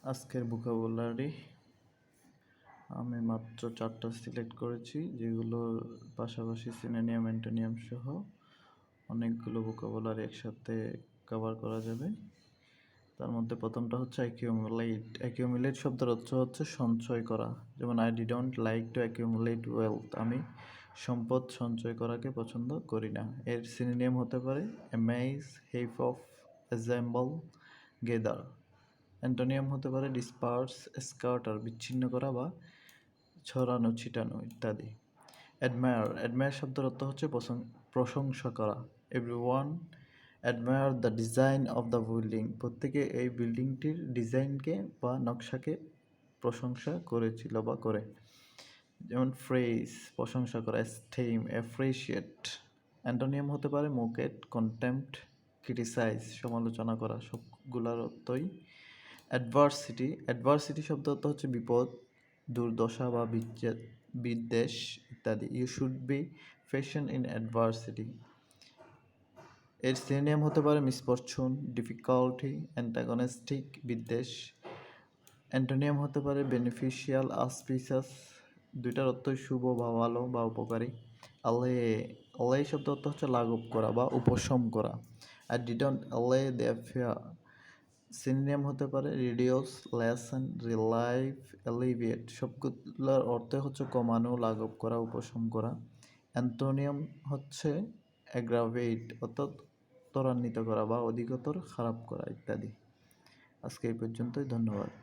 আজকের ভোকাবুলারি আমি মাত্র 4টা সিলেক্ট করেছি, যেগুলোর পাশাপাশি সিনোনিয়াম অ্যান্টোনিয়াম সহ অনেকগুলো ভোকাবুলারি একসাথে কভার করা যাবে। তার মধ্যে প্রথমটা হচ্ছে অ্যাকিউমুলেট। অ্যাকিউমুলেট শব্দের অর্থ হচ্ছে সঞ্চয় করা। যেমন I didn't like to accumulate wealth, আমি সম্পদ সঞ্চয় করাকে পছন্দ করি না। এর সিনোনিয়াম হতে পারে amass, heap of, assemble, gather. Antonym হতে পারে ডিসপার্স, স্কাটার, বিচ্ছিন্ন করা বা ছড়ানো ছিটানো ইত্যাদি। অ্যাডমায়ার। অ্যাডমায়ার শব্দের অর্থ হচ্ছে প্রশংসা করা। Everyone admire the design of the building, প্রত্যেকে এই বিল্ডিংটির ডিজাইনকে বা নকশাকে প্রশংসা করেছিল বা করে। যেমন ফ্রেজ, প্রশংসা করা। এস্টেম, অ্যাপ্রিশিয়েট। অ্যান্টোনিয়াম হতে পারে মোকেট, কন্টেম্পট, ক্রিটিসাইজ, সমালোচনা করা। সবগুলোর অর্থই অ্যাডভার্সিটি। অ্যাডভার্সিটি শব্দ অর্থ হচ্ছে বিপদ, দুর্দশা বা বিদ্বেষ ইত্যাদি। You should be patient in adversity. এর সিনোনিয়াম হতে পারে মিসফরচুন, ডিফিকাল্টি, অ্যান্টাগনিস্টিক, বিদ্বেষ। অ্যান্টোনিয়াম হতে পারে বেনিফিশিয়াল, অসপিশাস। দুইটার অর্থই শুভ বা ভালো বা উপকারী। আলে। আলে শব্দ অর্থ হচ্ছে লাঘব করা বা উপশম করা। আই ডিডন্ট আলে দ্য অ্যাফেয়ার। সিনোনিয়াম হতে পারে রিডিউস, লেসেন, রিলাইভ, এলিভিয়েট। সবগুলোর অর্থ হচ্ছে কমানো, লাঘব করা, উপশম করা। অ্যান্টোনিয়াম হচ্ছে অ্যাগ্রাভেট, অর্থাৎ ত্বরান্বিত করা বা অধিকতর খারাপ করা ইত্যাদি। আজকে এই পর্যন্তই, ধন্যবাদ।